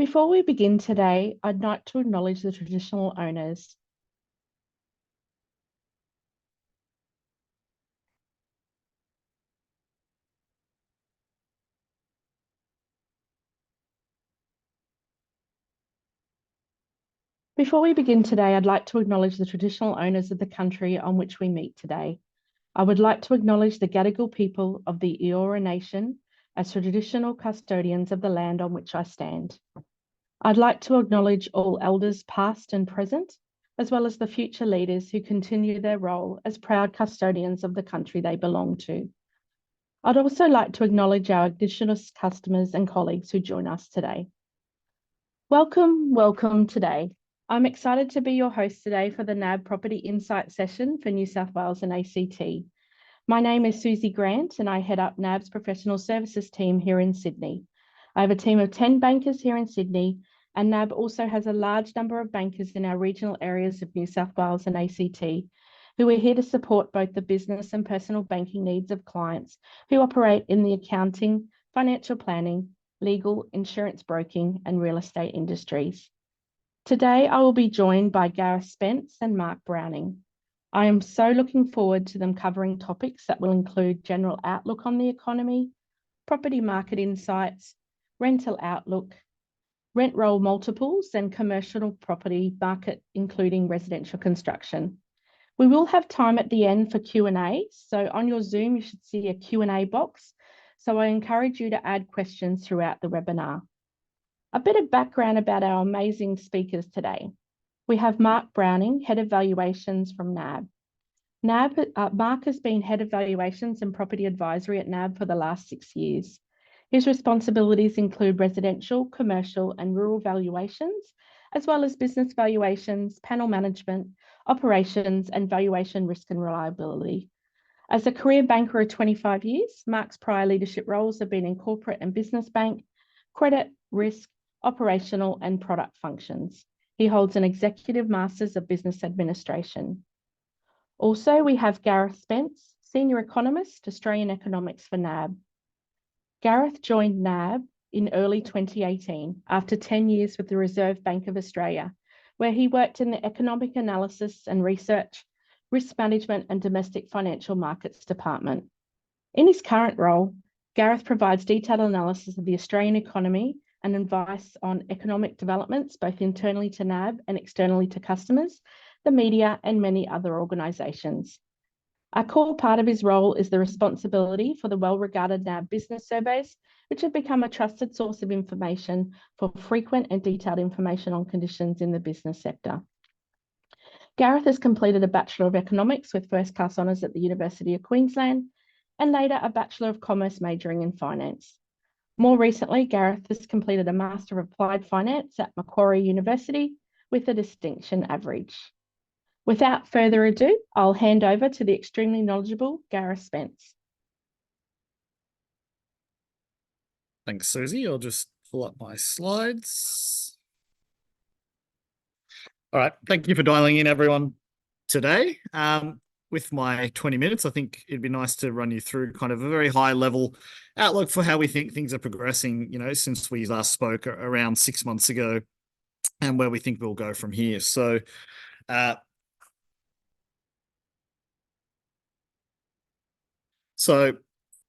Before we begin today, I'd like to acknowledge the traditional owners. Before we begin today, I'd like to acknowledge the traditional owners of the country on which we meet today. I would like to acknowledge the Gadigal people of the Eora Nation as traditional custodians of the land on which I stand. I'd like to acknowledge all elders past and present, as well as the future leaders who continue their role as proud custodians of the country they belong to. I'd also like to acknowledge our Indigenous customers and colleagues who join us today. Welcome today. I'm excited to be your host today for the NAB Property Insight session for New South Wales and ACT. My name is Susie Grant and I head up NAB's professional services team here in Sydney. I have a team of 10 bankers here in Sydney, and NAB also has a large number of bankers in our regional areas of New South Wales and ACT who are here to support both the business and personal banking needs of clients who operate in the accounting, financial planning, legal, insurance broking, and real estate industries. Today, I will be joined by Gareth Spence and Mark Browning. I am so looking forward to them covering topics that will include general outlook on the economy, property market insights, rental outlook, rent roll multiples, and commercial property market, including residential construction. We will have time at the end for Q&A, so on your Zoom, you should see a Q&A box. So I encourage you to add questions throughout the webinar. A bit of background about our amazing speakers today. We have Mark Browning, Head of Valuations from NAB. Mark has been Head of Valuations and Property Advisory at NAB for the last 6 years. His responsibilities include residential, commercial, and rural valuations, as well as business valuations, panel management, operations, and valuation risk and reliability. As a career banker of 25 years, Mark's prior leadership roles have been in corporate and business bank, credit, risk, operational, and product functions. He holds an Executive Masters of Business Administration. Also, we have Gareth Spence, Senior Economist, Australian Economics for NAB. Gareth joined NAB in early 2018 after 10 years with the Reserve Bank of Australia, where he worked in the Economic Analysis and Research, Risk Management and Domestic Financial Markets Department. In his current role, Gareth provides detailed analysis of the Australian economy and advice on economic developments, both internally to NAB and externally to customers, the media, and many other organisations. A core part of his role is the responsibility for the well-regarded NAB business surveys, which have become a trusted source of information for frequent and detailed information on conditions in the business sector. Gareth has completed a Bachelor of Economics with first class honours at the University of Queensland and later a Bachelor of Commerce majoring in finance. More recently, Gareth has completed a Master of Applied Finance at Macquarie University with a distinction average. Without further ado, I'll hand over to the extremely knowledgeable Gareth Spence. Thanks, Susie. I'll just pull up my slides. All right. Thank you for dialing in, everyone, today. With my 20 minutes, I think it'd be nice to run you through kind of a very high level outlook for how we think things are progressing, since we last spoke around 6 months ago and where we think we'll go from here. So,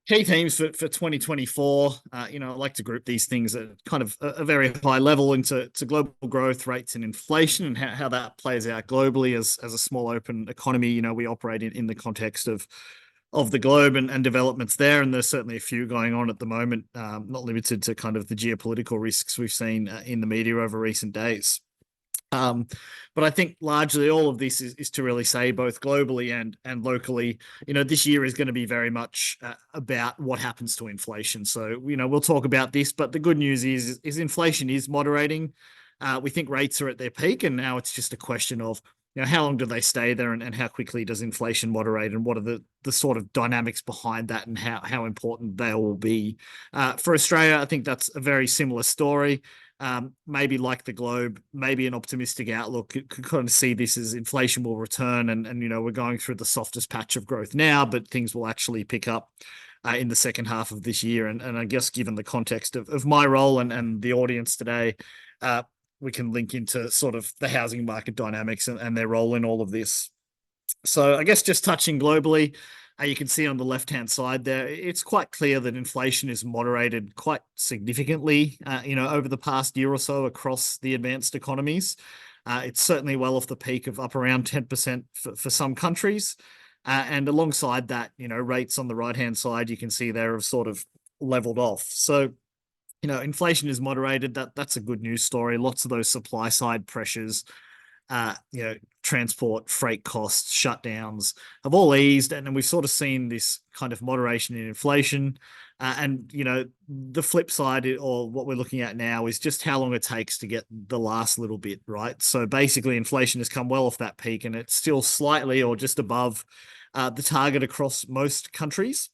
key themes for 2024, I like to group these things at kind of a very high level into global growth rates and inflation and how that plays out globally as a small open economy. We operate in the context of the globe and developments there. And there's certainly a few going on at the moment, not limited to kind of the geopolitical risks we've seen in the media over recent days. But I think largely all of this is to really say both globally and locally, this year is going to be very much about what happens to inflation. So, we'll talk about this, but the good news is inflation is moderating. We think rates are at their peak, and now it's just a question of, how long do they stay there and how quickly does inflation moderate, and what are the sort of dynamics behind that and how important they will be. For Australia, I think that's a very similar story. Maybe like the globe, maybe an optimistic outlook. Could kind of see this as inflation will return and we're going through the softest patch of growth now, but things will actually pick up in the second half of this year. And I guess given the context of my role and the audience today, we can link into sort of the housing market dynamics and their role in all of this. So I guess just touching globally, you can see on the left-hand side there, it's quite clear that inflation is moderated quite significantly, over the past year or so across the advanced economies. It's certainly well off the peak of up around 10% for some countries. And alongside that, rates on the right-hand side, you can see they have sort of leveled off. So, inflation is moderated. That's a good news story. Lots of those supply side pressures, transport, freight costs, shutdowns have all eased. And then we've sort of seen this kind of moderation in inflation. The flip side, or what we're looking at now, is just how long it takes to get the last little bit, right? So basically, inflation has come well off that peak and it's still slightly or just above the target across most countries.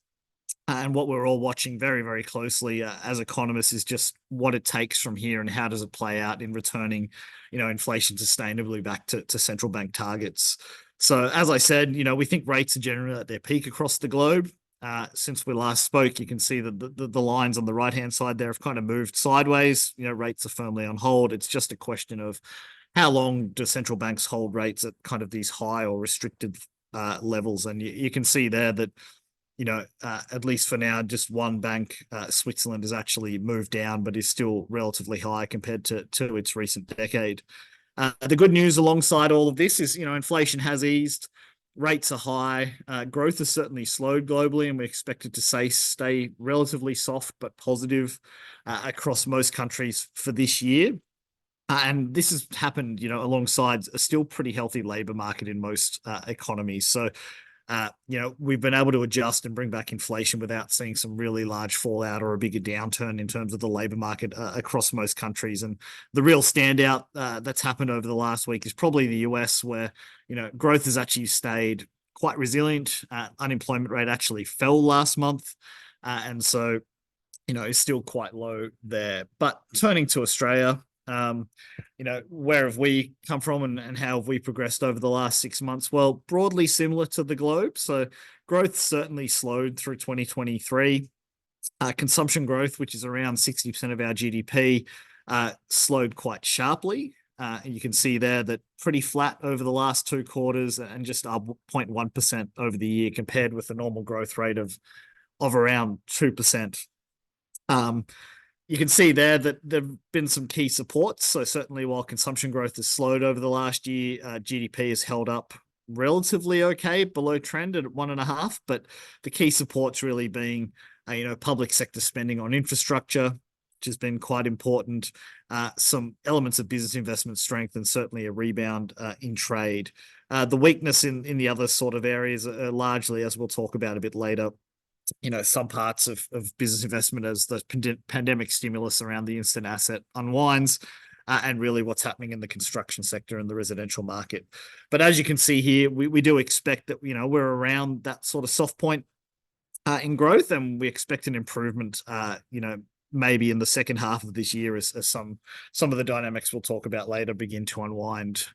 And what we're all watching very, very closely as economists is just what it takes from here and how does it play out in returning, inflation sustainably back to central bank targets. So as I said, we think rates are generally at their peak across the globe. Since we last spoke, you can see that the lines on the right-hand side there have kind of moved sideways. Rates are firmly on hold. It's just a question of how long do central banks hold rates at kind of these high or restricted levels. And you can see there that at least for now, just one bank, Switzerland, has actually moved down, but is still relatively high compared to its recent decade. The good news alongside all of this is, inflation has eased, rates are high, growth has certainly slowed globally, and we expect it to stay relatively soft but positive across most countries for this year. And this has happened, alongside a still pretty healthy labor market in most economies. So, we've been able to adjust and bring back inflation without seeing some really large fallout or a bigger downturn in terms of the labor market across most countries. And the real standout that's happened over the last week is probably the US, where, growth has actually stayed quite resilient. Unemployment rate actually fell last month. And so, is still quite low there. But turning to Australia, where have we come from and how have we progressed over the last 6 months? Well, broadly similar to the globe. So growth certainly slowed through 2023. Consumption growth, which is around 60% of our GDP, slowed quite sharply. And you can see there that pretty flat over the last 2 quarters and just up 0.1% over the year compared with the normal growth rate of around 2%. You can see there that there have been some key supports. So certainly while consumption growth has slowed over the last year, GDP has held up relatively okay, below trend at 1.5%. But the key supports really being, public sector spending on infrastructure, which has been quite important, some elements of business investment strength, and certainly a rebound in trade. The weakness in the other sort of areas are largely, as we'll talk about a bit later, some parts of business investment as the pandemic stimulus around the instant asset unwinds, and really what's happening in the construction sector and the residential market. But as you can see here, we do expect that, we're around that sort of soft point in growth, and we expect an improvement, maybe in the second half of this year as some of the dynamics we'll talk about later begin to unwind.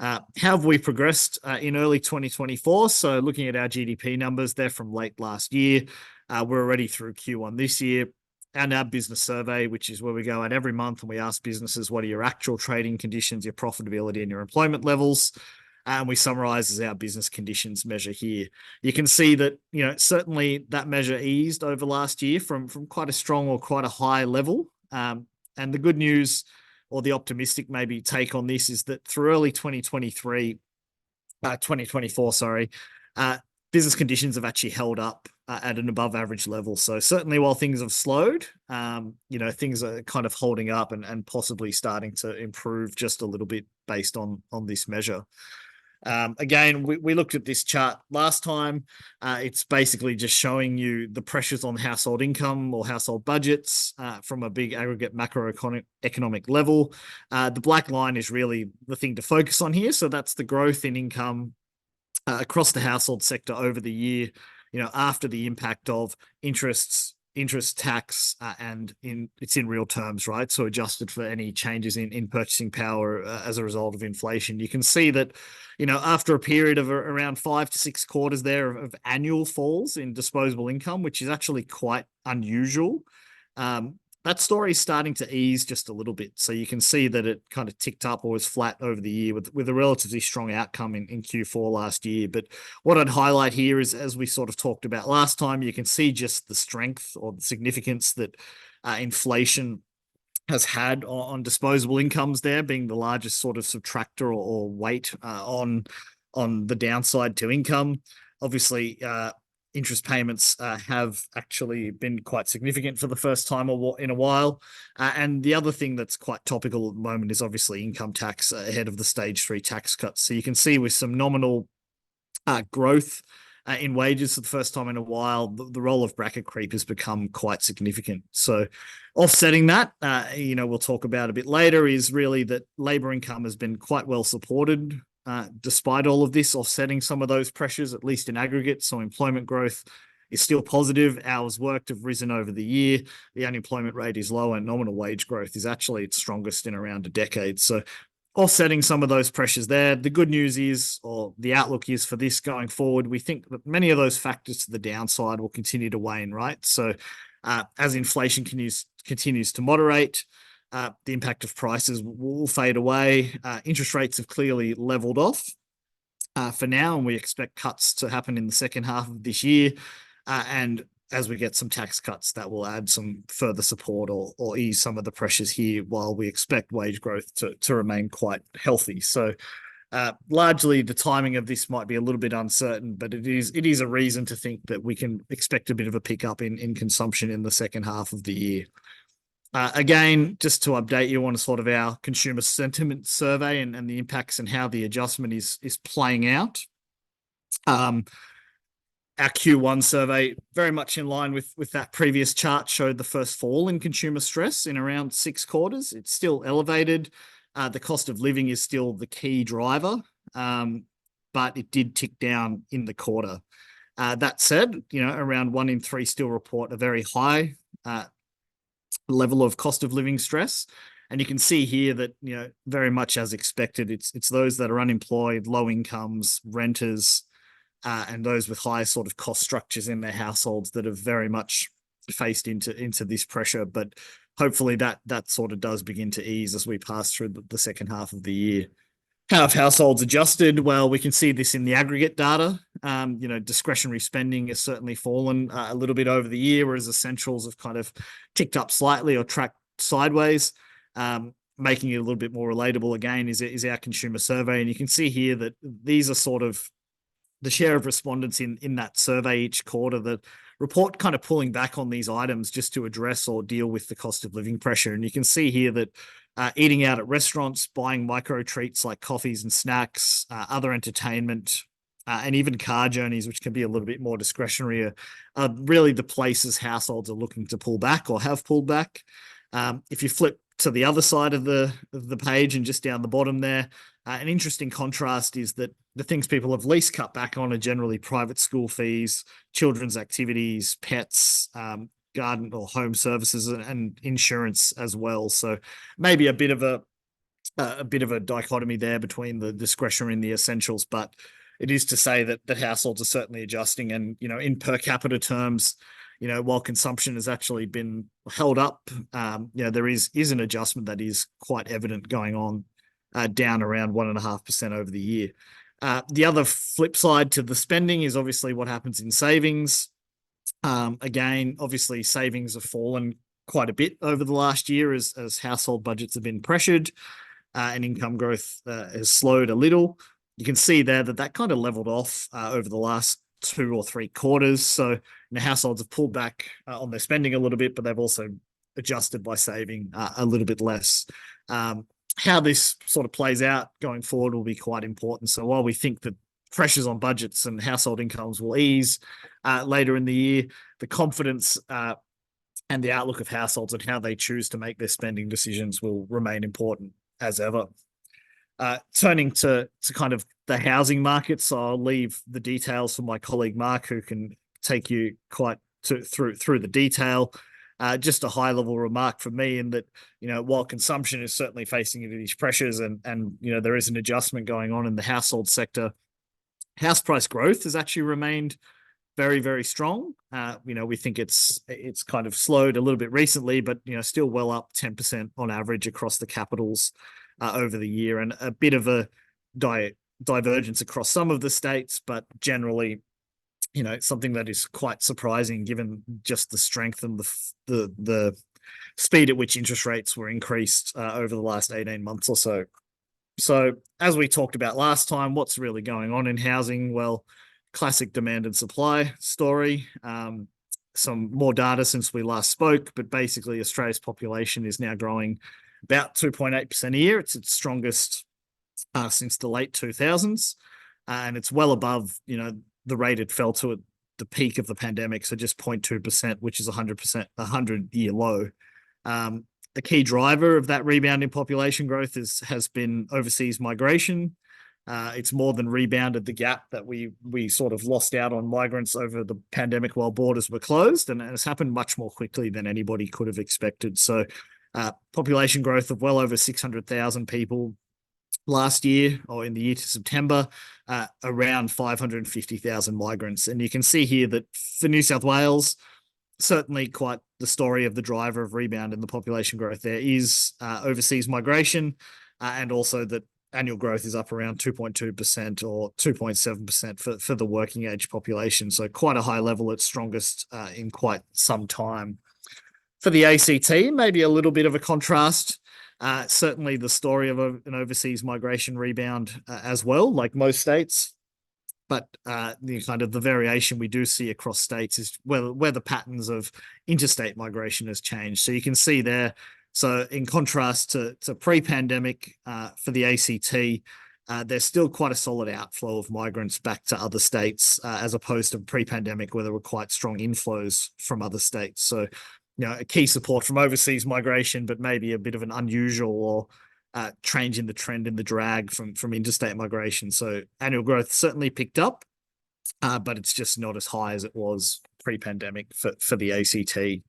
How have we progressed in early 2024? So looking at our GDP numbers, they're from late last year. We're already through Q1 this year. Our NAB business survey, which is where we go out every month and we ask businesses, what are your actual trading conditions, your profitability, and your employment levels? And we summarize as our business conditions measure here. You can see that, certainly that measure eased over last year from quite a strong or quite a high level. And the good news, or the optimistic maybe take on this, is that through early 2024, business conditions have actually held up at an above average level. So certainly while things have slowed, things are kind of holding up and possibly starting to improve just a little bit based on this measure. Again, we looked at this chart last time. It's basically just showing you the pressures on household income or household budgets from a big aggregate macroeconomic level. The black line is really the thing to focus on here. So that's the growth in income across the household sector over the year, after the impact of interests, interest, tax, and it's in real terms, right? So adjusted for any changes in purchasing power as a result of inflation. You can see that, after a period of around 5 to 6 quarters there of annual falls in disposable income, which is actually quite unusual, that story is starting to ease just a little bit. So you can see that it kind of ticked up or was flat over the year with a relatively strong outcome in Q4 last year. But what I'd highlight here is, as we sort of talked about last time, you can see just the strength or the significance that inflation has had on disposable incomes there, being the largest sort of subtractor or weight on the downside to income. Obviously, interest payments have actually been quite significant for the first time in a while. And the other thing that's quite topical at the moment is obviously income tax ahead of the stage 3 tax cuts. So you can see with some nominal growth in wages for the first time in a while, the role of bracket creep has become quite significant. So offsetting that, we'll talk about a bit later, is really that labour income has been quite well supported despite all of this, offsetting some of those pressures, at least in aggregate. So employment growth is still positive. Hours worked have risen over the year. The unemployment rate is low, and nominal wage growth is actually its strongest in around a decade. So offsetting some of those pressures there. The good news is, or the outlook is for this going forward, we think that many of those factors to the downside will continue to wane, right? So as inflation continues to moderate, the impact of prices will fade away. Interest rates have clearly leveled off for now, and we expect cuts to happen in the second half of this year. And as we get some tax cuts, that will add some further support or ease some of the pressures here, while we expect wage growth to remain quite healthy. So largely the timing of this might be a little bit uncertain, but it is a reason to think that we can expect a bit of a pickup in consumption in the second half of the year. Again, just to update you on sort of our consumer sentiment survey and the impacts and how the adjustment is playing out. Our Q1 survey, very much in line with that previous chart, showed the first fall in consumer stress in around 6 quarters. It's still elevated. The cost of living is still the key driver, but it did tick down in the quarter. That said, around 1 in 3 still report a very high level of cost of living stress. And you can see here that, very much as expected, it's those that are unemployed, low incomes, renters, and those with high sort of cost structures in their households that have very much faced into this pressure. But hopefully that sort of does begin to ease as we pass through the second half of the year. How have households adjusted? Well, we can see this in the aggregate data. Discretionary spending has certainly fallen a little bit over the year, whereas essentials have kind of ticked up slightly or tracked sideways. Making it a little bit more relatable again is our consumer survey. And you can see here that these are sort of the share of respondents in that survey each quarter that report kind of pulling back on these items just to address or deal with the cost of living pressure. And you can see here that eating out at restaurants, buying micro treats like coffees and snacks, other entertainment, and even car journeys, which can be a little bit more discretionary, are really the places households are looking to pull back or have pulled back. If you flip to the other side of the page and just down the bottom there, an interesting contrast is that the things people have least cut back on are generally private school fees, children's activities, pets, garden or home services, and insurance as well. So maybe a bit of a dichotomy there between the discretionary and the essentials, but it is to say that households are certainly adjusting. And in per capita terms, while consumption has actually been held up, there is an adjustment that is quite evident going on, down around 1.5% over the year. The other flip side to the spending is obviously what happens in savings. Again, obviously savings have fallen quite a bit over the last year as household budgets have been pressured, and income growth has slowed a little. You can see there that kind of leveled off over the last 2 or 3 quarters. So households have pulled back on their spending a little bit, but they've also adjusted by saving a little bit less. How this sort of plays out going forward will be quite important. So while we think that pressures on budgets and household incomes will ease later in the year, the confidence and the outlook of households and how they choose to make their spending decisions will remain important as ever. Turning to kind of the housing market, so I'll leave the details for my colleague Mark, who can take you quite through the detail. Just a high level remark from me in that, while consumption is certainly facing into these pressures and there is an adjustment going on in the household sector, house price growth has actually remained very, very strong. We think it's kind of slowed a little bit recently, but still well up 10% on average across the capitals over the year, and a bit of a divergence across some of the states, but generally, something that is quite surprising given just the strength and the speed at which interest rates were increased over the last 18 months or so. So as we talked about last time, what's really going on in housing? Well, classic demand and supply story. Some more data since we last spoke, but basically Australia's population is now growing about 2.8% a year. It's its strongest since the late 2000s, and it's well above, the rate it fell to at the peak of the pandemic, so just 0.2%, which is 100%, 100-year low. The key driver of that rebound in population growth has been overseas migration. It's more than rebounded the gap that we sort of lost out on migrants over the pandemic while borders were closed, and it's happened much more quickly than anybody could have expected. So population growth of well over 600,000 people last year, or in the year to September, around 550,000 migrants. And you can see here that for New South Wales, certainly quite the story of the driver of rebound in the population growth there is overseas migration, and also that annual growth is up around 2.2% or 2.7% for the working age population. So quite a high level, its strongest in quite some time. For the ACT, maybe a little bit of a contrast. Certainly the story of an overseas migration rebound as well, like most states. But the kind of the variation we do see across states is where the patterns of interstate migration has changed. So you can see there, so in contrast to pre-pandemic for the ACT, there's still quite a solid outflow of migrants back to other states as opposed to pre-pandemic where there were quite strong inflows from other states. So, a key support from overseas migration, but maybe a bit of an unusual or change in the trend in the drag from interstate migration. So annual growth certainly picked up, but it's just not as high as it was pre-pandemic for the ACT.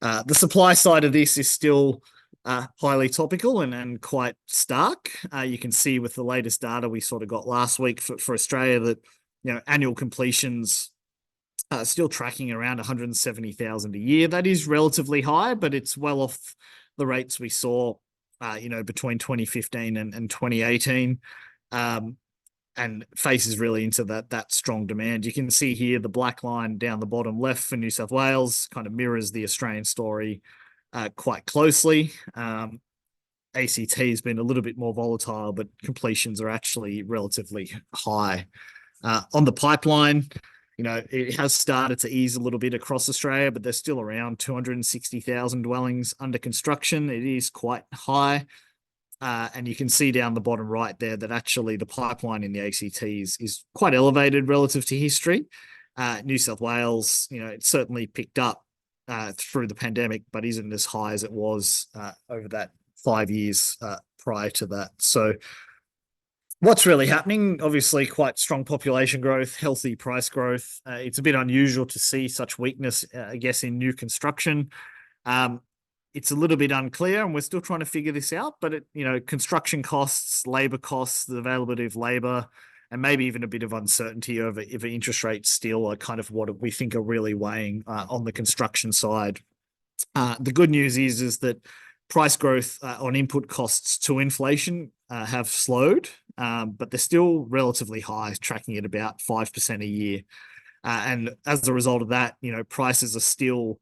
The supply side of this is still highly topical and quite stark. You can see with the latest data we sort of got last week for Australia that annual completions are still tracking around 170,000 a year. That is relatively high, but it's well off the rates we saw between 2015 and 2018, and faces really into that strong demand. You can see here the black line down the bottom left for New South Wales kind of mirrors the Australian story quite closely. ACT has been a little bit more volatile, but completions are actually relatively high. On the pipeline, it has started to ease a little bit across Australia, but there's still around 260,000 dwellings under construction. It is quite high. And you can see down the bottom right there that actually the pipeline in the ACT is quite elevated relative to history. New South Wales, it certainly picked up through the pandemic, but isn't as high as it was over that 5 years prior to that. So what's really happening? Obviously, quite strong population growth, healthy price growth. It's a bit unusual to see such weakness, I guess, in new construction. It's a little bit unclear, and we're still trying to figure this out. But construction costs, labor costs, the availability of labor, and maybe even a bit of uncertainty over if interest rates still are kind of what we think are really weighing on the construction side. The good news is that price growth on input costs to inflation have slowed, but they're still relatively high, tracking at about 5% a year. And as a result of that, prices are still,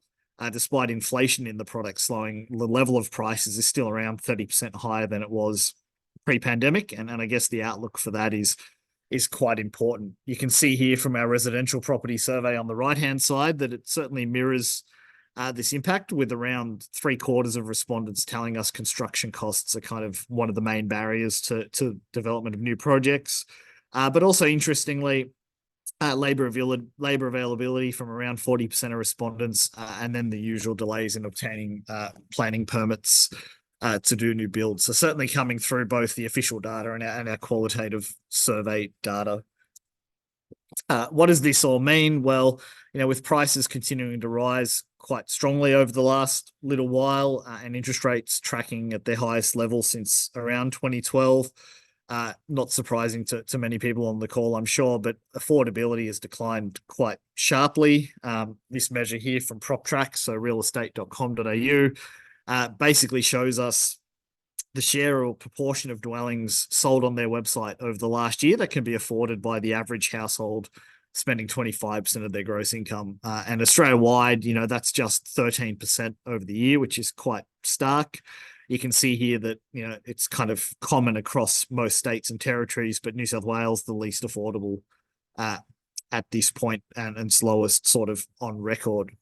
despite inflation in the product slowing, the level of prices is still around 30% higher than it was pre-pandemic. And I guess the outlook for that is quite important. You can see here from our residential property survey on the right-hand side that it certainly mirrors this impact, with around 3/4 of respondents telling us construction costs are kind of one of the main barriers to development of new projects. But also interestingly, labor availability from around 40% of respondents, and then the usual delays in obtaining planning permits to do new builds. So certainly coming through both the official data and our qualitative survey data. What does this all mean? Well, with prices continuing to rise quite strongly over the last little while, and interest rates tracking at their highest level since around 2012, not surprising to many people on the call, I'm sure, but affordability has declined quite sharply. This measure here from PropTrack, so realestate.com.au, basically shows us the share or proportion of dwellings sold on their website over the last year that can be afforded by the average household spending 25% of their gross income. And Australia-wide, that's just 13% over the year, which is quite stark. You can see here that, it's kind of common across most states and territories, but New South Wales, the least affordable at this point and slowest sort of on record.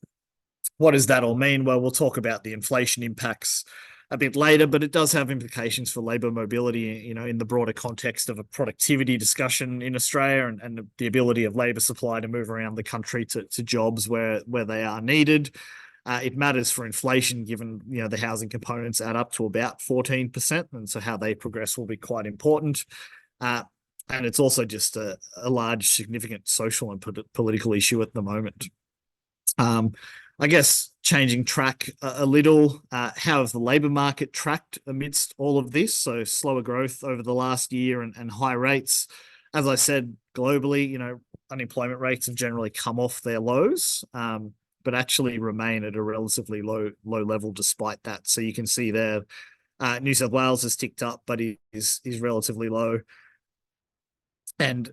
What does that all mean? Well, we'll talk about the inflation impacts a bit later, but it does have implications for labour mobility, in the broader context of a productivity discussion in Australia and the ability of labour supply to move around the country to jobs where they are needed. It matters for inflation given, the housing components add up to about 14%. And so how they progress will be quite important. And it's also just a large, significant social and political issue at the moment. I guess changing track a little, how have the labour market tracked amidst all of this? So slower growth over the last year and high rates. As I said, globally, unemployment rates have generally come off their lows, but actually remain at a relatively low level despite that. So you can see there, New South Wales has ticked up, but is relatively low. And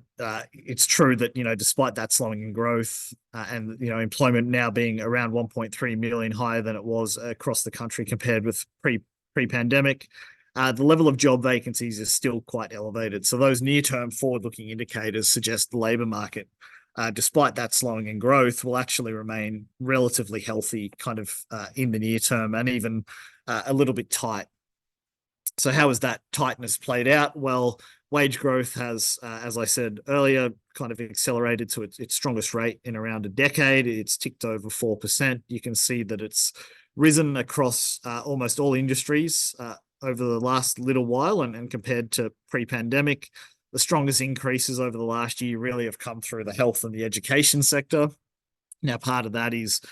it's true that, despite that slowing in growth and, employment now being around 1.3 million higher than it was across the country compared with pre-pandemic, the level of job vacancies is still quite elevated. So those near-term forward-looking indicators suggest the labour market, despite that slowing in growth, will actually remain relatively healthy kind of in the near term and even a little bit tight. So how has that tightness played out? Well, wage growth has, as I said earlier, kind of accelerated to its strongest rate in around a decade. It's ticked over 4%. You can see that it's risen across almost all industries over the last little while, and compared to pre-pandemic, the strongest increases over the last year really have come through the health and the education sector. Now, part of that is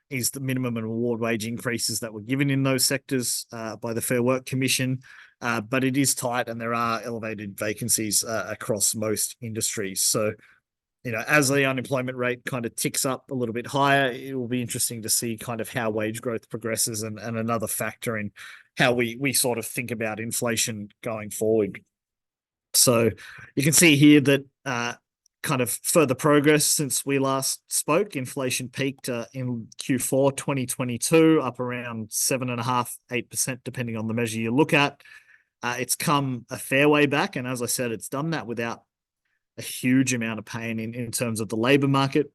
the minimum and award wage increases that were given in those sectors by the Fair Work Commission. But it is tight and there are elevated vacancies across most industries. So, as the unemployment rate kind of ticks up a little bit higher, it will be interesting to see kind of how wage growth progresses and another factor in how we sort of think about inflation going forward. So you can see here that kind of further progress since we last spoke. Inflation peaked in Q4 2022, up around 7.5%, 8%, depending on the measure you look at. It's come a fair way back. And as I said, it's done that without a huge amount of pain in terms of the labour market.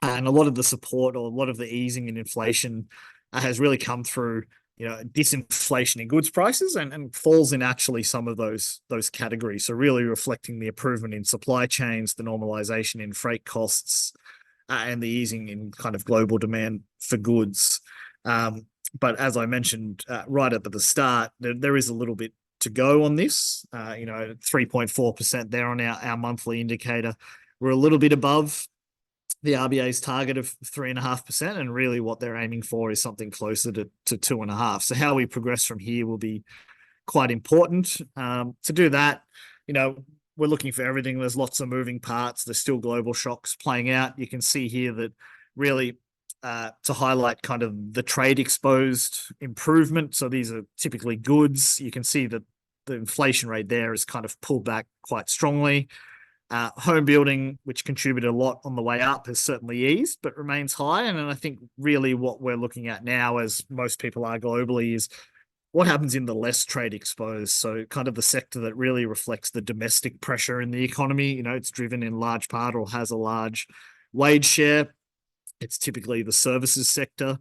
And a lot of the support or a lot of the easing in inflation has really come through, disinflation in goods prices and falls in actually some of those categories. So really reflecting the improvement in supply chains, the normalization in freight costs, and the easing in kind of global demand for goods. But as I mentioned right at the start, there is a little bit to go on this. 3.4% there on our monthly indicator. We're a little bit above the RBA's target of 3.5%, and really what they're aiming for is something closer to 2.5%. So how we progress from here will be quite important. To do that, we're looking for everything. There's lots of moving parts. There's still global shocks playing out. You can see here that really to highlight kind of the trade exposed improvement. So these are typically goods. You can see that the inflation rate there is kind of pulled back quite strongly. Home building, which contributed a lot on the way up, has certainly eased, but remains high. And I think really what we're looking at now, as most people are globally, is what happens in the less trade exposed. So kind of the sector that really reflects the domestic pressure in the economy. It's driven in large part or has a large wage share. It's typically the services sector.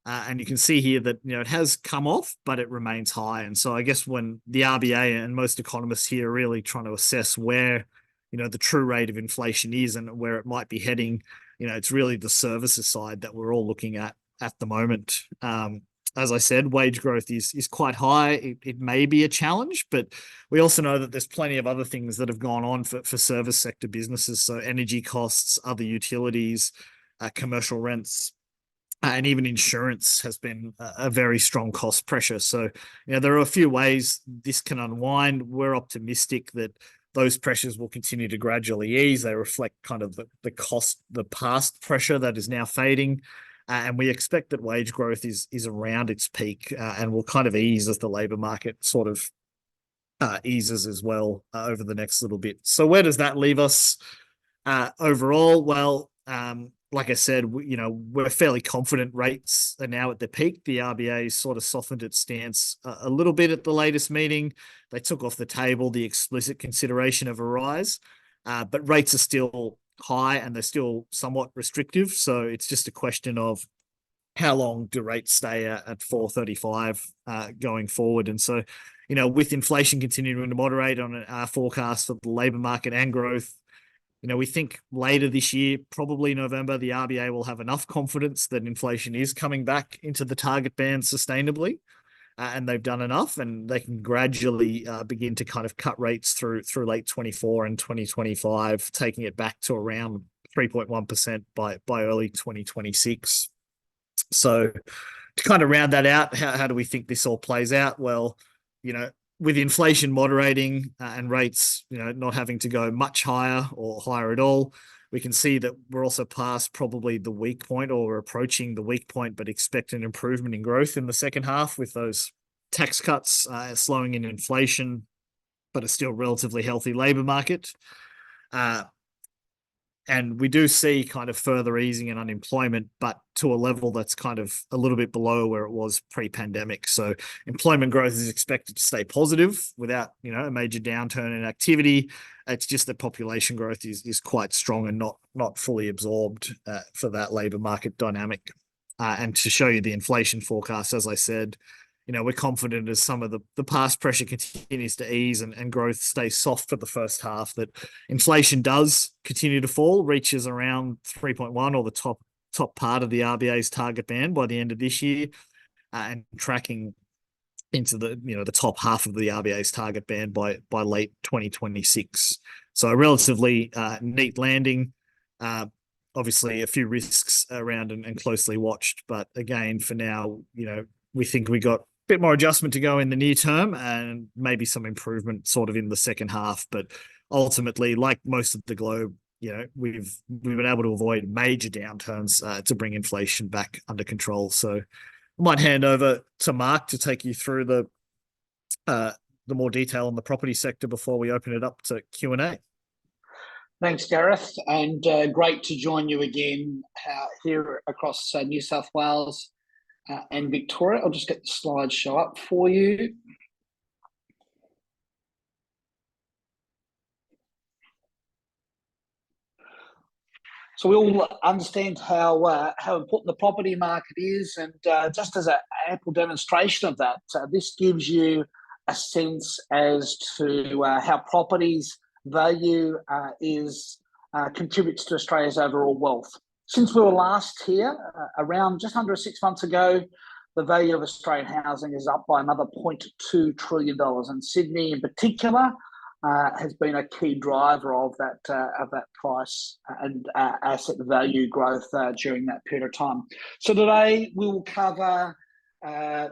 And you can see here that, it has come off, but it remains high. And so I guess when the RBA and most economists here are really trying to assess where the true rate of inflation is and where it might be heading, it's really the services side that we're all looking at the moment. as I said, wage growth is quite high. It may be a challenge, but we also know that there's plenty of other things that have gone on for service sector businesses. So energy costs, other utilities, commercial rents, and even insurance has been a very strong cost pressure. So, there are a few ways this can unwind. We're optimistic that those pressures will continue to gradually ease. They reflect kind of the past pressure that is now fading. And we expect that wage growth is around its peak and will kind of ease as the labour market sort of eases as well over the next little bit. So where does that leave us overall? Well, like I said, we're fairly confident rates are now at the peak. The RBA sort of softened its stance a little bit at the latest meeting. They took off the table the explicit consideration of a rise, but rates are still high and they're still somewhat restrictive. So it's just a question of how long do rates stay at 4.35 going forward. And so, with inflation continuing to moderate on our forecast for the labour market and growth, we think later this year, probably November, the RBA will have enough confidence that inflation is coming back into the target band sustainably. And they've done enough, and they can gradually begin to kind of cut rates through late 24 and 2025, taking it back to around 3.1% by early 2026. So to kind of round that out, how do we think this all plays out? Well, with inflation moderating and rates, not having to go much higher or higher at all, we can see that we're also past probably the weak point, or we're approaching the weak point, but expect an improvement in growth in the second half with those tax cuts slowing in inflation, but a still relatively healthy labour market. And we do see kind of further easing in unemployment, but to a level that's kind of a little bit below where it was pre-pandemic. So employment growth is expected to stay positive without, a major downturn in activity. It's just that population growth is quite strong and not fully absorbed for that labour market dynamic. And to show you the inflation forecast, as I said, we're confident as some of the past pressure continues to ease and growth stays soft for the first half, that inflation does continue to fall, reaches around 3.1 or the top part of the RBA's target band by the end of this year, and tracking into the top half of the RBA's target band by late 2026. So a relatively neat landing. Obviously, a few risks around and closely watched, but again, for now, we think we got bit more adjustment to go in the near term and maybe some improvement sort of in the second half. But ultimately, like most of the globe, we've been able to avoid major downturns to bring inflation back under control. So I might hand over to Mark to take you through the more detail on the property sector before we open it up to Q&A. Thanks, Gareth, and great to join you again here across New South Wales and Victoria. I'll just get the slides show up for you. So we all understand how important the property market is, and just as an ample demonstration of that, this gives you a sense as to how properties value contributes to Australia's overall wealth. Since we were last here, around just under 6 months ago, the value of Australian housing is up by another $0.2 trillion, and Sydney in particular has been a key driver of that price and asset value growth during that period of time. So today we will cover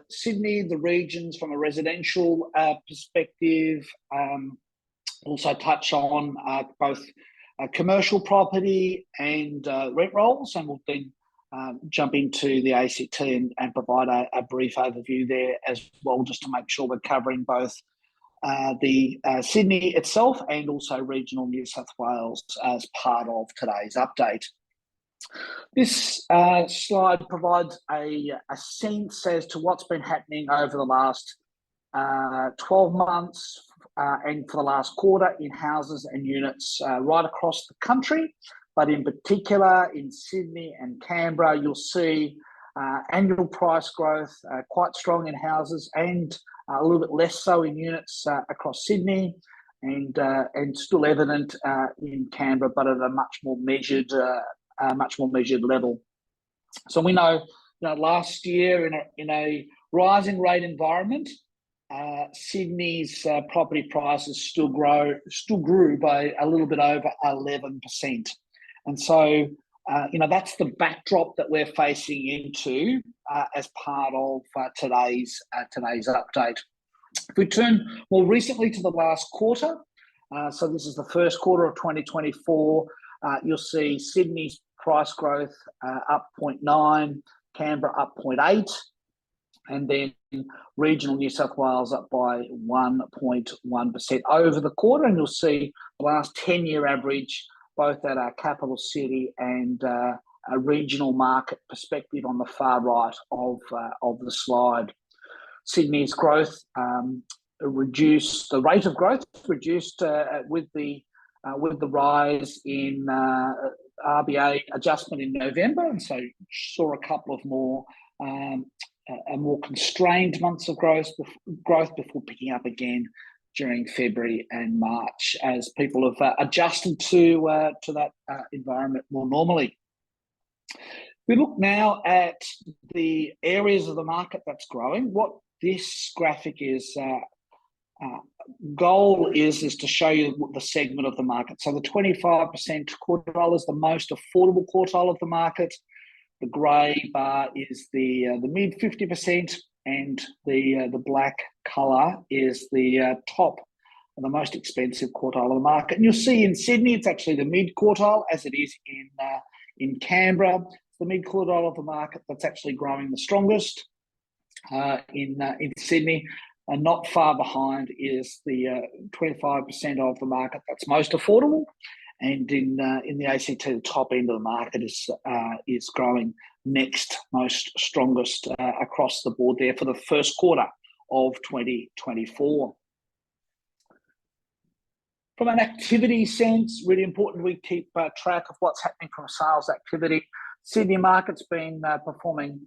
Sydney, the regions from a residential perspective, also touch on both commercial property and rent rolls, and we'll then jump into the ACT and provide a brief overview there as well, just to make sure we're covering both the Sydney itself and also regional New South Wales as part of today's update. This slide provides a sense as to what's been happening over the last 12 months and for the last quarter in houses and units right across the country, but in particular in Sydney and Canberra, you'll see annual price growth quite strong in houses and a little bit less so in units across Sydney, and still evident in Canberra, but at a much more measured level. So we know last year in a rising rate environment, Sydney's property prices still grew by a little bit over 11%, and so that's the backdrop that we're facing into as part of today's update. If we turn more recently to the last quarter, so this is the first quarter of 2024, you'll see Sydney's price growth up 0.9, Canberra up 0.8, and then regional New South Wales up by 1.1% over the quarter. And you'll see the last 10-year average, both at our capital city and a regional market perspective on the far right of the slide. Sydney's growth reduced, the rate of growth reduced with the rise in RBA adjustment in November, and so saw a couple of more constrained months of growth before picking up again during February and March as people have adjusted to that environment more normally. We look now at the areas of the market that's growing. What this graphic is goal is to show you the segment of the market. So the 25% quartile is the most affordable quartile of the market. The grey bar is the mid 50%, and the black colour is the top and the most expensive quartile of the market. And you'll see in Sydney, it's actually the mid quartile, as it is in Canberra. It's the mid quartile of the market that's actually growing the strongest in Sydney. And not far behind is the 25% of the market that's most affordable. And in the ACT, the top end of the market is growing next most strongest across the board there for the first quarter of 2024. From an activity sense, really important we keep track of what's happening from a sales activity. Sydney market's been performing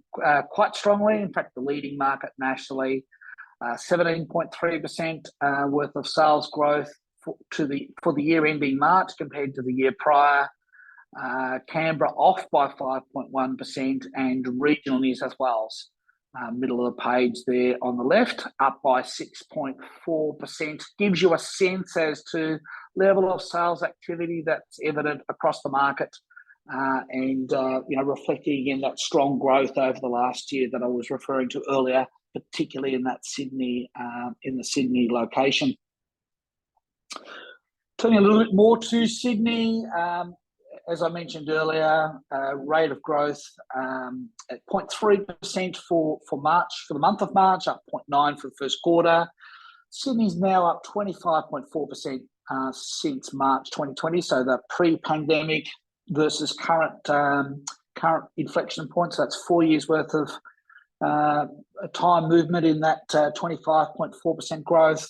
quite strongly. In fact, the leading market nationally, 17.3% worth of sales growth for the year ending March compared to the year prior. Canberra off by 5.1%, and regional New South Wales, middle of the page there on the left, up by 6.4%. Gives you a sense as to level of sales activity that's evident across the market, and reflecting again that strong growth over the last year that I was referring to earlier, particularly in that Sydney in the Sydney location. Turning a little bit more to Sydney, as I mentioned earlier, rate of growth at 0.3% for March, for the month of March, up 0.9% for the first quarter. Sydney's now up 25.4% since March 2020, so the pre-pandemic versus current inflection point. So that's 4 years worth of time movement in that 25.4% growth.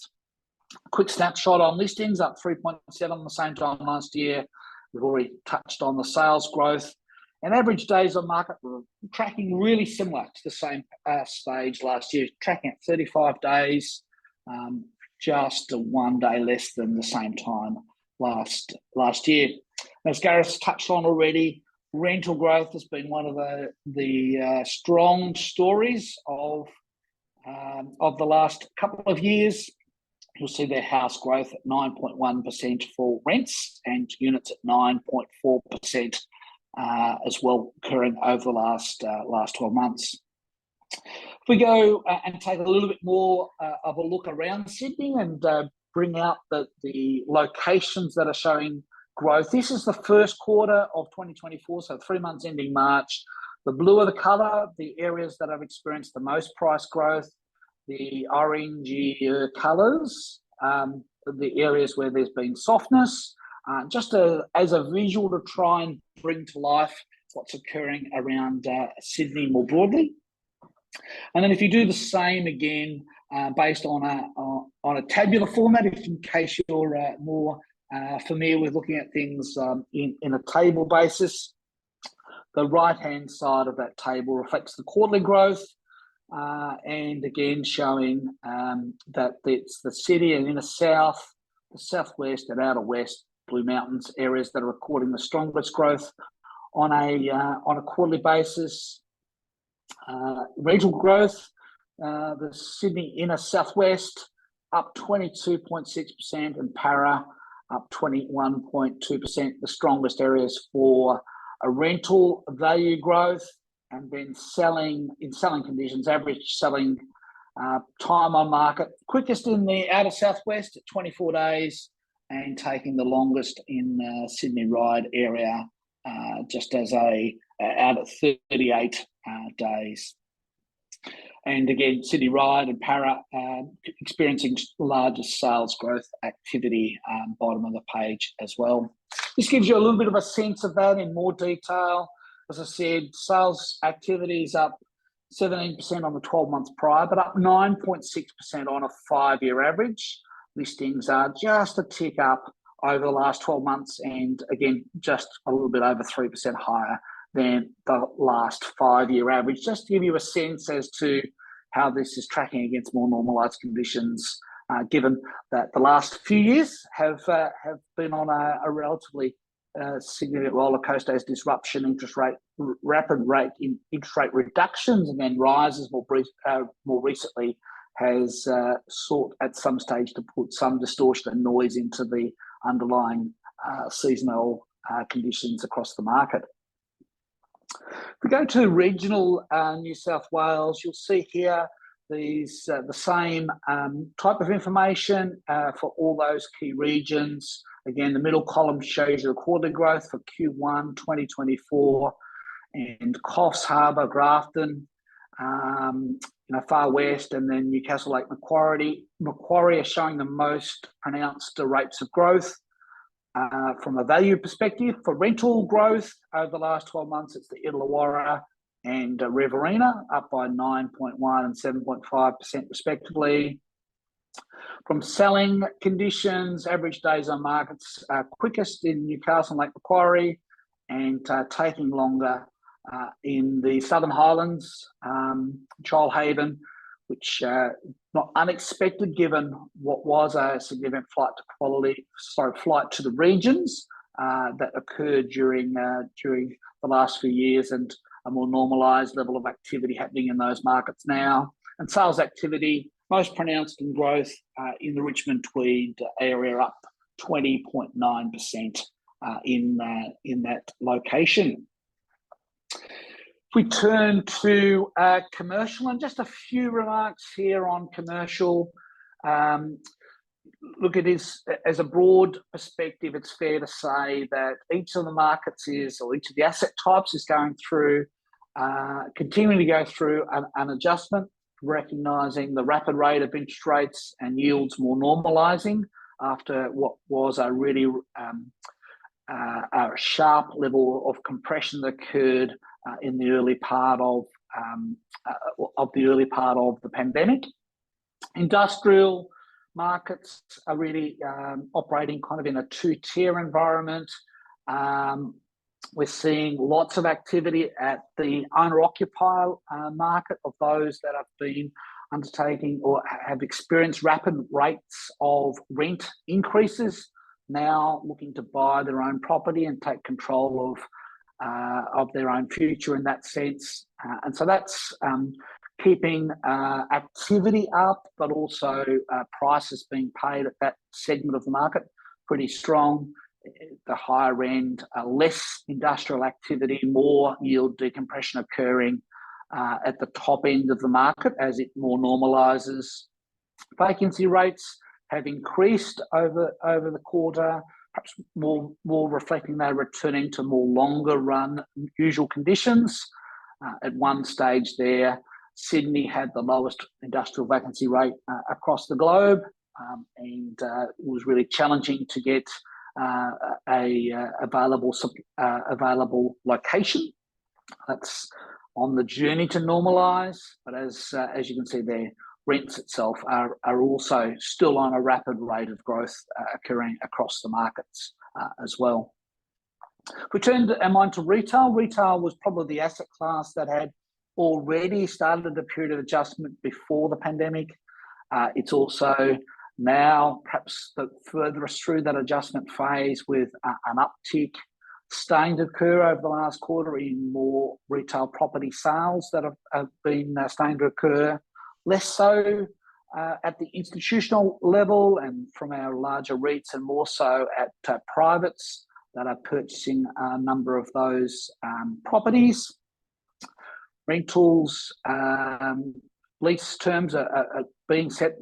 Quick snapshot on listings, up 3.7% on the same time last year. We've already touched on the sales growth. And average days on market were tracking really similar to the same stage last year, tracking at 35 days, just 1 day less than the same time last year. As Gareth touched on already, rental growth has been one of the strong stories of the last couple of years. You'll see their house growth at 9.1% for rents, and units at 9.4% as well, occurring over the last 12 months. If we go and take a little bit more of a look around Sydney and bring out the locations that are showing growth. This is the first quarter of 2024, so 3 months ending March. The blue of the colour, the areas that have experienced the most price growth. The orangey colours, the areas where there's been softness, just as a visual to try and bring to life what's occurring around Sydney more broadly. And then if you do the same again, based on a tabular format, in case you're more familiar with looking at things in a table basis, the right-hand side of that table reflects the quarterly growth. And again, showing that it's the city and inner south, the southwest and outer west, Blue Mountains areas that are recording the strongest growth on a quarterly basis. Rental growth, the Sydney inner southwest up 22.6% and Para up 21.2%, the strongest areas for a rental value growth. And then selling conditions, average selling time on market, quickest in the outer southwest at 24 days and taking the longest in Sydney Ryde area, just as out at 38 days. And again, Sydney Ryde and Para experiencing largest sales growth activity, bottom of the page as well. This gives you a little bit of a sense of that in more detail. As I said, sales activity is up 17% on the 12 months prior, but up 9.6% on a 5-year average. Listings are just a tick up over the last 12 months and again, just a little bit over 3% higher than the last 5-year average, just to give you a sense as to how this is tracking against more normalised conditions, given that the last few years have been on a relatively significant roller coaster as disruption, rapid rate interest rate reductions, and then rises more recently has sought at some stage to put some distortion and noise into the underlying seasonal conditions across the market. If we go to regional New South Wales, you'll see here the same type of information for all those key regions. Again, the middle column shows you the quarterly growth for Q1 2024 and Coffs Harbour, Grafton, Far West, and then Newcastle Lake Macquarie. Macquarie are showing the most pronounced rates of growth. From a value perspective, for rental growth over the last 12 months, it's the Illawarra and Riverina, up by 9.1 and 7.5% respectively. From selling conditions, average days on markets quickest in Newcastle and Lake Macquarie, and taking longer in the Southern Highlands, Child-Haven, which not unexpected given what was a significant flight to the regions that occurred during the last few years, and a more normalised level of activity happening in those markets now. And sales activity most pronounced in growth in the Richmond Tweed area, up 20.9% in that location. If we turn to commercial, and just a few remarks here on commercial. Look, it is, as a broad perspective, it's fair to say that each of the markets or each of the asset types is going through, continuing to go through an adjustment, recognising the rapid rate of interest rates and yields more normalising after what was a really a sharp level of compression that occurred in the early part of the pandemic. Industrial markets are really operating kind of in a two-tier environment. We're seeing lots of activity at the owner-occupier market of those that have been undertaking or have experienced rapid rates of rent increases, now looking to buy their own property and take control of their own future in that sense. And so that's keeping activity up, but also prices being paid at that segment of the market pretty strong. The higher end, less industrial activity, more yield decompression occurring at the top end of the market as it more normalises. Vacancy rates have increased over the quarter, perhaps more reflecting they're returning to more longer run usual conditions. At one stage there, Sydney had the lowest industrial vacancy rate across the globe, and it was really challenging to get available location. That's on the journey to normalise, but as you can see there, rents itself are also still on a rapid rate of growth occurring across the markets as well. If we turn our mind to retail, retail was probably the asset class that had already started a period of adjustment before the pandemic. It's also now perhaps the furthest through that adjustment phase with an uptick starting to occur over the last quarter in more retail property sales that have been starting to occur. Less so at the institutional level and from our larger REITs, and more so at privates that are purchasing a number of those properties. Rentals, lease terms are being set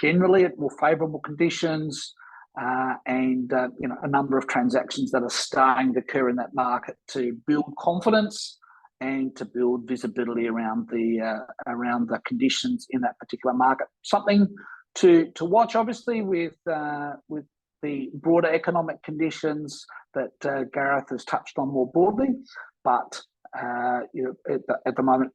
generally at more favourable conditions, and a number of transactions that are starting to occur in that market to build confidence and to build visibility around the conditions in that particular market. Something to watch, obviously, with the broader economic conditions that Gareth has touched on more broadly, but at the moment,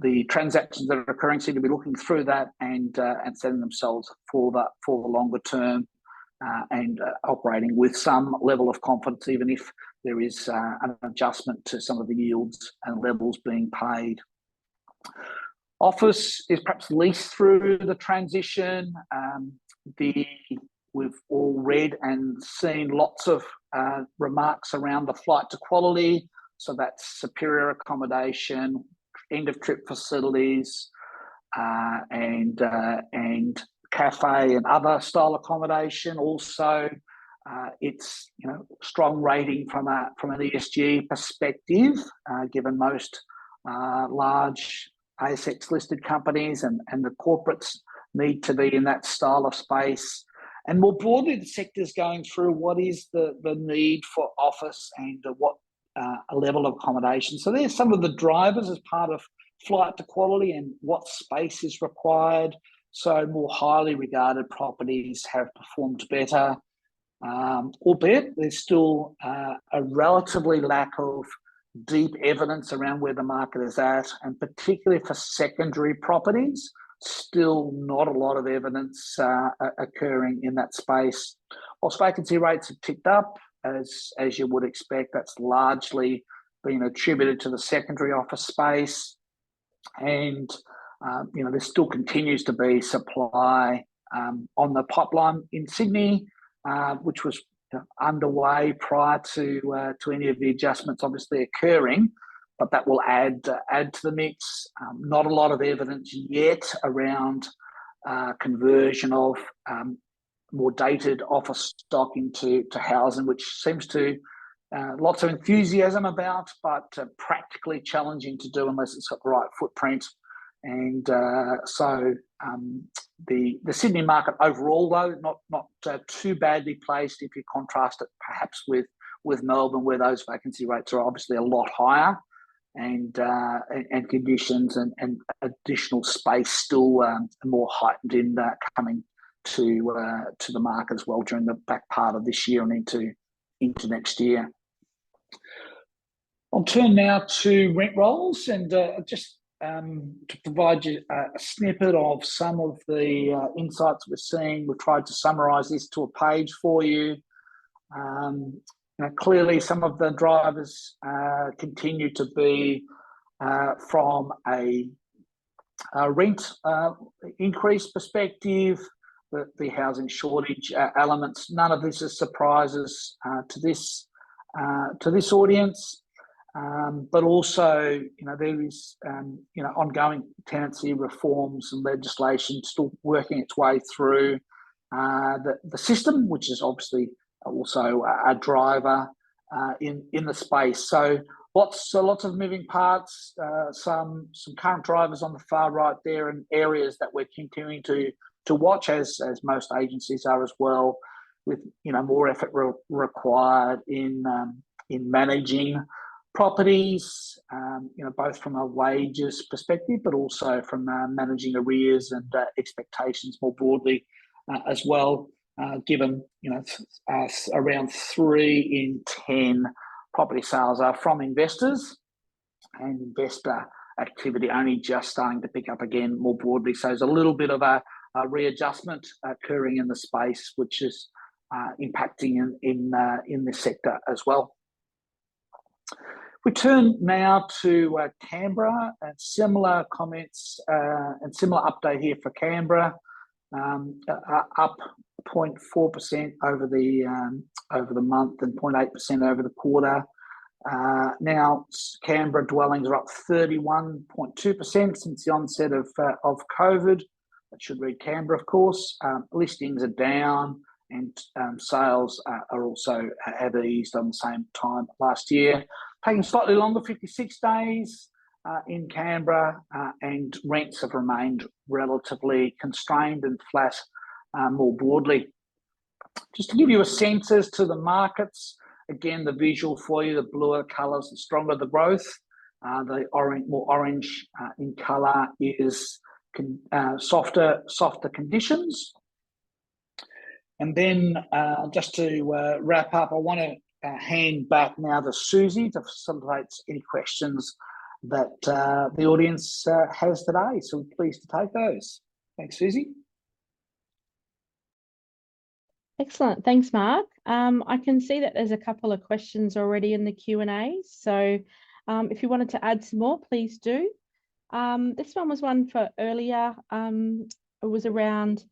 the transactions that are occurring seem to be looking through that and setting themselves for the longer term, and operating with some level of confidence, even if there is an adjustment to some of the yields and levels being paid. Office is perhaps least through the transition. We've all read and seen lots of remarks around the flight to quality. So that's superior accommodation, end of trip facilities, and cafe and other style accommodation. Also, it's strong rating from an ESG perspective, given most large ASX listed companies and the corporates need to be in that style of space. And more broadly, the sector's going through what is the need for office and what a level of accommodation. So there's some of the drivers as part of flight to quality and what space is required. So more highly regarded properties have performed better, albeit there's still a relatively lack of deep evidence around where the market is at, and particularly for secondary properties, still not a lot of evidence occurring in that space. Whilst vacancy rates have ticked up, as you would expect, that's largely been attributed to the secondary office space. And there still continues to be supply on the pipeline in Sydney, which was underway prior to any of the adjustments obviously occurring, but that will add to the mix. Not a lot of evidence yet around conversion of more dated office stock into housing, which seems to lots of enthusiasm about, but practically challenging to do unless it's got the right footprint. And so the Sydney market overall, though, not too badly placed if you contrast it perhaps with Melbourne, where those vacancy rates are obviously a lot higher, and conditions and additional space still more heightened in coming to the market as well during the back part of this year and into next year. I'll turn now to rent rolls and just to provide you a snippet of some of the insights we're seeing. We've tried to summarise this to a page for you. Clearly, some of the drivers continue to be from a rent increase perspective, the housing shortage elements. None of this is surprises to this audience, but also there is ongoing tenancy reforms and legislation still working its way through the system, which is obviously also a driver in the space. So lots of moving parts, some current drivers on the far right there, and areas that we're continuing to watch as most agencies are as well, with more effort required in managing properties, both from a wages perspective, but also from managing arrears and expectations more broadly as well. Given around 3 in 10 property sales are from investors, and investor activity only just starting to pick up again more broadly. So there's a little bit of a readjustment occurring in the space, which is impacting in this sector as well. We turn now to Canberra, and similar comments and similar update here for Canberra. Up 0.4% over the month and 0.8% over the quarter. Now Canberra dwellings are up 31.2% since the onset of COVID. That should read Canberra, of course. Listings are down, and sales are also have eased on the same time last year. Taking slightly longer, 56 days in Canberra, and rents have remained relatively constrained and flat more broadly. Just to give you a sense as to the markets, again, the visual for you, the bluer colours, the stronger the growth. The more orange in colour is softer conditions. And then just to wrap up, I want to hand back now to Susie to facilitate any questions that the audience has today. So we're pleased to take those. Thanks, Susie. Excellent. Thanks, Mark. I can see that there's a couple of questions already in the Q&A. So if you wanted to add some more, please do. This one was one for earlier. It was around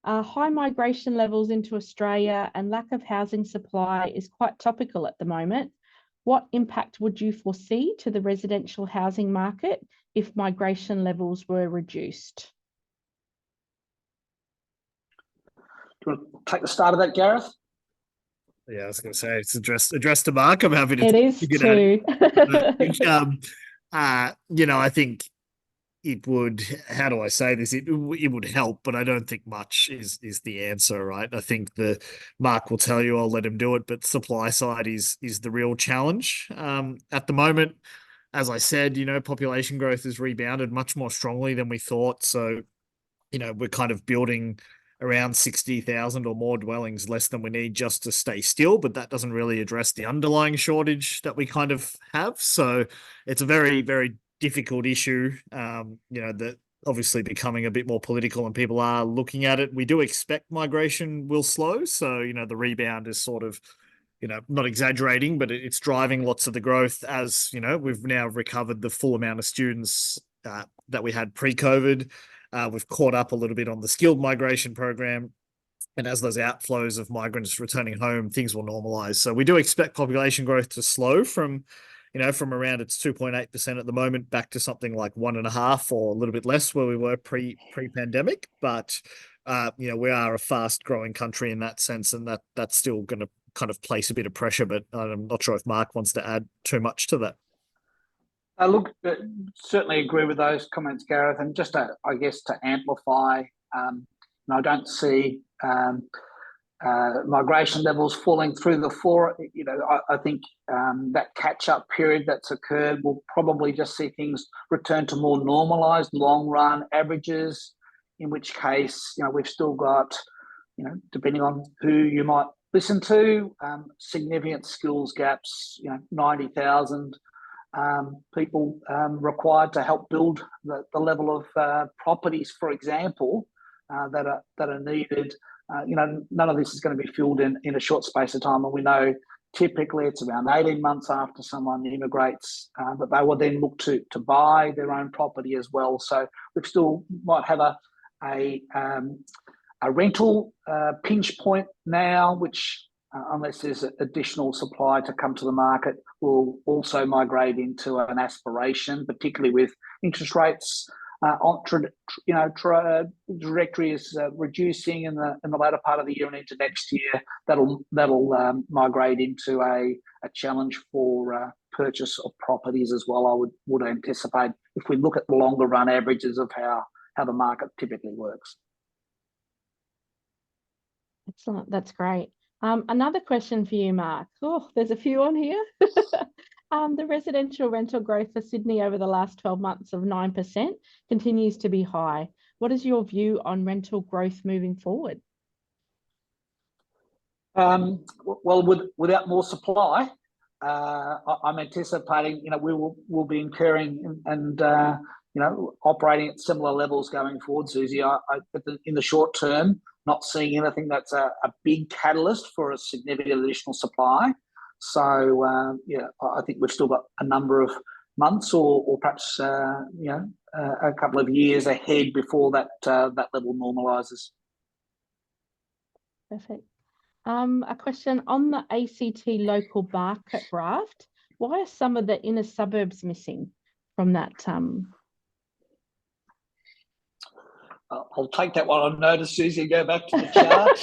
high migration levels into Australia and lack of housing supply is quite topical at the moment. What impact would you foresee to the residential housing market if migration levels were reduced? Do you want to take the start of that, Gareth? Yeah, I was going to say it's addressed to Mark. I'm happy to. It is too. I think it would. How do I say this? It would help, but I don't think much is the answer, right? I think Mark will tell you. I'll let him do it, but supply side is the real challenge at the moment. As I said, population growth has rebounded much more strongly than we thought. So, we're kind of building around 60,000 or more dwellings less than we need just to stay still, but that doesn't really address the underlying shortage that we kind of have. So it's a very, very difficult issue, that obviously becoming a bit more political and people are looking at it. We do expect migration will slow. So, the rebound is sort of, not exaggerating, but it's driving lots of the growth as, we've now recovered the full amount of students that we had pre-COVID. We've caught up a little bit on the skilled migration program. And as those outflows of migrants returning home, things will normalise. So we do expect population growth to slow from around its 2.8% at the moment back to something like 1.5% or a little bit less where we were pre-pandemic. But, we are a fast growing country in that sense, and that's still going to kind of place a bit of pressure. But I'm not sure if Mark wants to add too much to that. Look, certainly agree with those comments, Gareth. And just to amplify, I don't see migration levels falling through the floor. I think that catch-up period that's occurred will probably just see things return to more normalised long-run averages, in which case, we've still got, depending on who you might listen to, significant skills gaps, 90,000 people required to help build the level of properties, for example, that are needed. None of this is going to be filled in a short space of time, and we know typically it's around 18 months after someone immigrates that they will then look to buy their own property as well. So we still might have a rental pinch point now, which unless there's additional supply to come to the market, will also migrate into an aspiration, particularly with interest rates. Trajectory is reducing in the latter part of the year and into next year. That'll migrate into a challenge for purchase of properties as well. I would anticipate if we look at the longer run averages of how the market typically works. Excellent. That's great. Another question for you, Mark. Oh, there's a few on here. The residential rental growth for Sydney over the last 12 months of 9% continues to be high. What is your view on rental growth moving forward? Well, without more supply, I'm anticipating, we'll be incurring and operating at similar levels going forward, Susie. In the short term, not seeing anything that's a big catalyst for a significant additional supply. So, I think we've still got a number of months or perhaps, a couple of years ahead before that level normalises. Perfect. A question on the ACT local market draft. Why are some of the inner suburbs missing from that? I'll take that one on notice, Susie, and go back to the chart.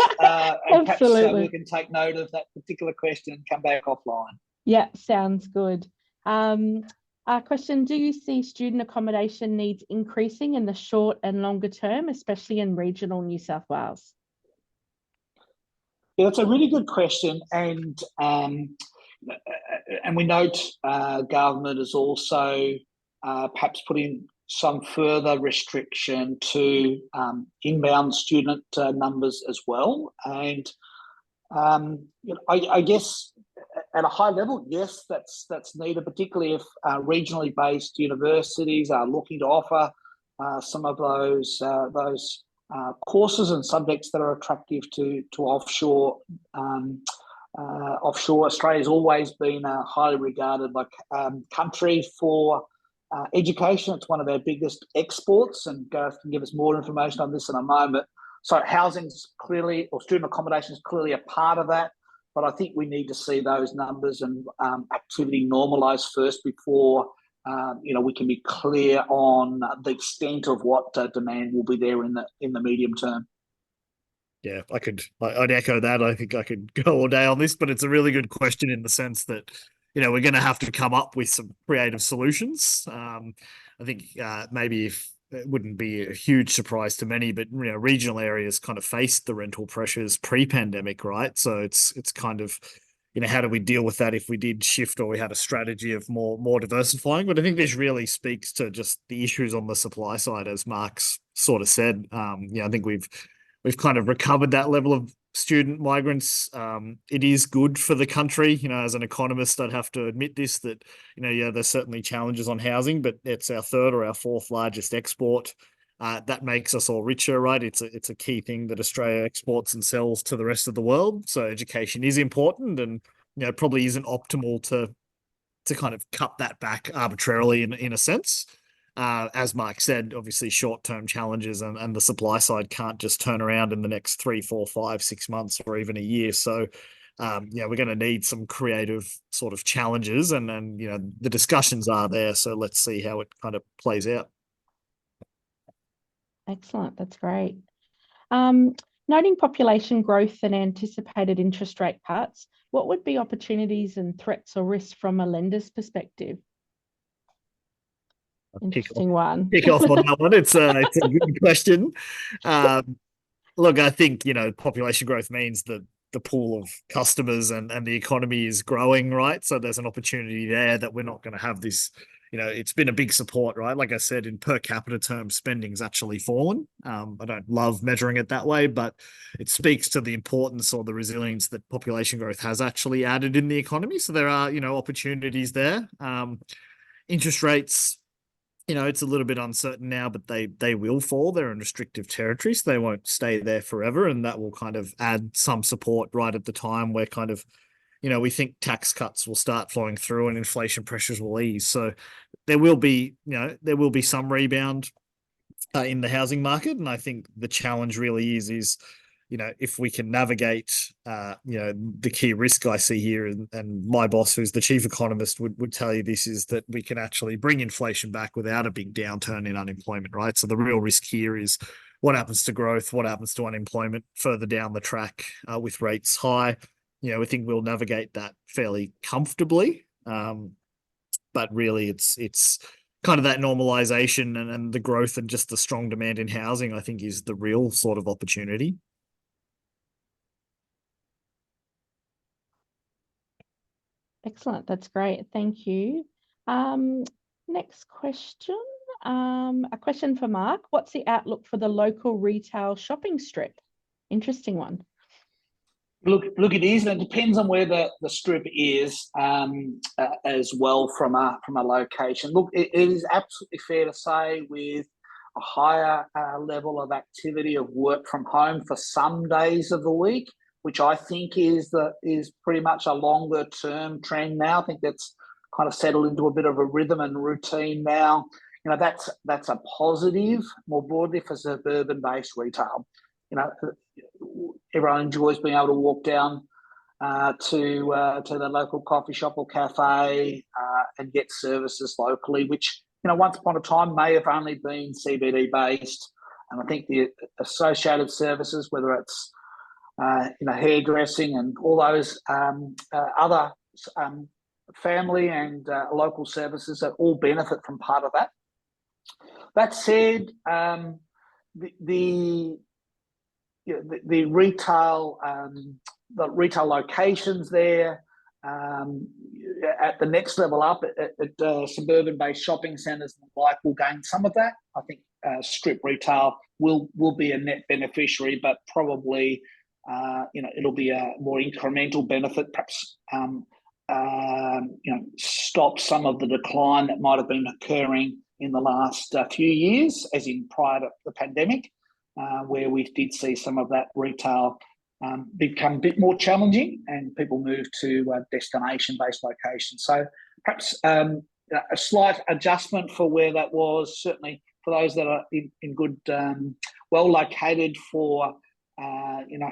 And perhaps we can take note of that particular question and come back offline. Yeah, sounds good. Question, do you see student accommodation needs increasing in the short and longer term, especially in regional New South Wales? Yeah, that's a really good question. And we note government is also perhaps putting some further restriction to inbound student numbers as well. And I guess at a high level, yes, that's needed, particularly if regionally based universities are looking to offer some of those courses and subjects that are attractive to offshore. Offshore Australia's always been a highly regarded country for education. It's one of our biggest exports, and Gareth can give us more information on this in a moment. So housing's clearly, or student accommodation is clearly a part of that, but I think we need to see those numbers and activity normalise first before we can be clear on the extent of what demand will be there in the medium term. Yeah, I'd echo that. I think I could go all day on this, but it's a really good question in the sense that, we're going to have to come up with some creative solutions. I think maybe if it wouldn't be a huge surprise to many, but regional areas kind of faced the rental pressures pre-pandemic, right? So it's kind of, how do we deal with that if we did shift or we had a strategy of more diversifying? But I think this really speaks to just the issues on the supply side, as Mark's sort of said. I think we've kind of recovered that level of student migrants. It is good for the country. As an economist, I'd have to admit this, that, there's certainly challenges on housing, but it's our third or our fourth largest export. That makes us all richer, right? It's a key thing that Australia exports and sells to the rest of the world. So education is important, and, probably isn't optimal to kind of cut that back arbitrarily in a sense. As Mark said, obviously short-term challenges and the supply side can't just turn around in the next 3, 4, 5, 6 months or even a year. So, we're going to need some creative sort of challenges, and the discussions are there. So let's see how it kind of plays out. Excellent. That's great. Noting population growth and anticipated interest rate cuts, what would be opportunities and threats or risks from a lender's perspective? Interesting one. Kick off on that one. It's a good question. Look, I think, population growth means that the pool of customers and the economy is growing, right? So there's an opportunity there that we're not going to have this, it's been a big support, right? Like I said, in per capita terms, spending's actually fallen. I don't love measuring it that way, but it speaks to the importance or the resilience that population growth has actually added in the economy. So there are, opportunities there. Interest rates, it's a little bit uncertain now, but they will fall. They're in restrictive territory, so they won't stay there forever. And that will kind of add some support right at the time where kind of, we think tax cuts will start flowing through and inflation pressures will ease. So there will be some rebound in the housing market. And I think the challenge really is, if we can navigate, the key risk I see here, and my boss, who's the chief economist, would tell you this, is that we can actually bring inflation back without a big downturn in unemployment, right? So the real risk here is what happens to growth, what happens to unemployment further down the track with rates high. We think we'll navigate that fairly comfortably. But really it's kind of that normalization and the growth and just the strong demand in housing, I think, is the real sort of opportunity. Excellent. That's great. Thank you. Next question. A question for Mark. What's the outlook for the local retail shopping strip? Interesting one. Look, it is, and it depends on where the strip is as well from a location. Look, it is absolutely fair to say, with a higher level of activity of work from home for some days of the week, which I think is pretty much a longer term trend now. I think that's kind of settled into a bit of a rhythm and routine now. That's a positive more broadly for suburban based retail. everyone enjoys being able to walk down to the local coffee shop or cafe and get services locally, which, once upon a time may have only been CBD based. And I think the associated services, whether it's hairdressing and all those other family and local services, that all benefit from part of that. That said, the retail locations there at the next level up at suburban-based shopping centres and the like will gain some of that. I think strip retail will be a net beneficiary, but probably it'll be a more incremental benefit, perhaps stop some of the decline that might have been occurring in the last few years, as in prior to the pandemic, where we did see some of that retail become a bit more challenging and people move to destination-based locations. So perhaps a slight adjustment for where that was, certainly for those that are in good, well located for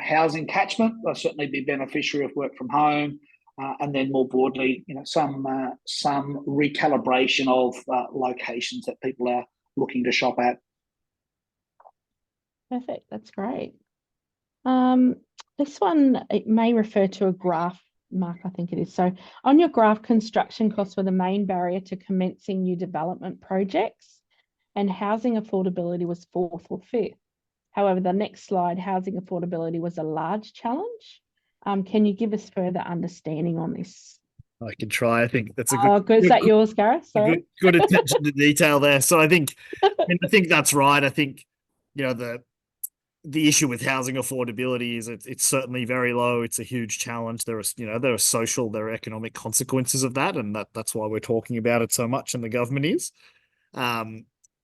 housing catchment. They'll certainly be beneficiary of work from home, and then more broadly, some recalibration of locations that people are looking to shop at. Perfect. That's great. This one, it may refer to a graph, Mark, I think it is. So on your graph, construction costs were the main barrier to commencing new development projects, and housing affordability was fourth or fifth. However, the next slide, housing affordability was a large challenge. Can you give us further understanding on this? I can try. I think that's a good. Oh, good. Is that yours, Gareth? Sorry. Good attention to detail there. So I think that's right. I think the issue with housing affordability is it's certainly very low. It's a huge challenge. There are social, there are economic consequences of that, and that's why we're talking about it so much, and the government is.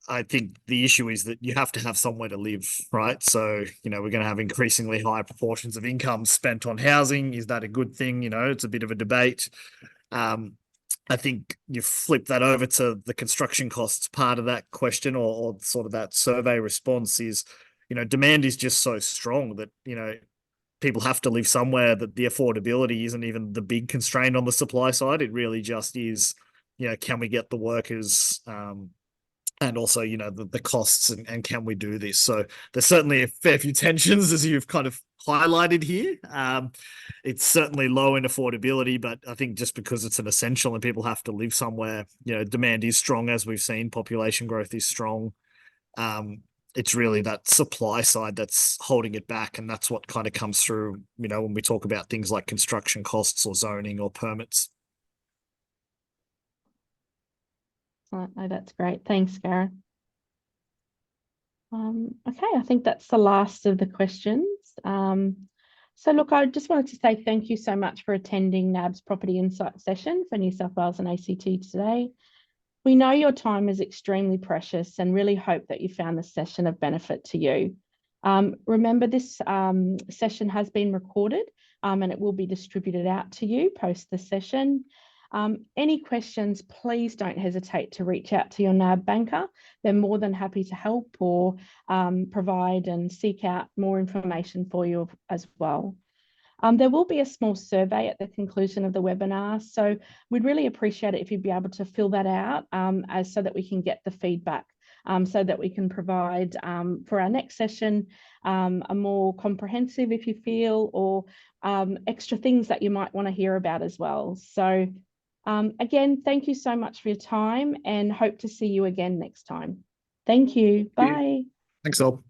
I think the issue is that you have to have somewhere to live, right? So, we're going to have increasingly high proportions of income spent on housing. Is that a good thing? It's a bit of a debate. I think you flip that over to the construction costs part of that question, or sort of that survey response is, demand is just so strong that, people have to live somewhere, that the affordability isn't even the big constraint on the supply side. It really just is, can we get the workers, and also, the costs, and can we do this? So there's certainly a fair few tensions, as you've kind of highlighted here. It's certainly low in affordability, but I think just because it's an essential and people have to live somewhere, demand is strong, as we've seen. Population growth is strong. It's really that supply side that's holding it back, and that's what kind of comes through, when we talk about things like construction costs or zoning or permits. No, that's great. Thanks, Gareth. Okay, I think that's the last of the questions. So look, I just wanted to say thank you so much for attending NAB's Property Insight session for New South Wales and ACT today. We know your time is extremely precious and really hope that you found this session of benefit to you. Remember, this session has been recorded and it will be distributed out to you post the session. Any questions, please don't hesitate to reach out to your NAB banker. They're more than happy to help or provide and seek out more information for you as well. There will be a small survey at the conclusion of the webinar, so we'd really appreciate it if you'd be able to fill that out so that we can get the feedback, so that we can provide for our next session a more comprehensive, if you feel, or extra things that you might want to hear about as well. So again, thank you so much for your time, and hope to see you again next time. Thank you. Bye. Thanks all.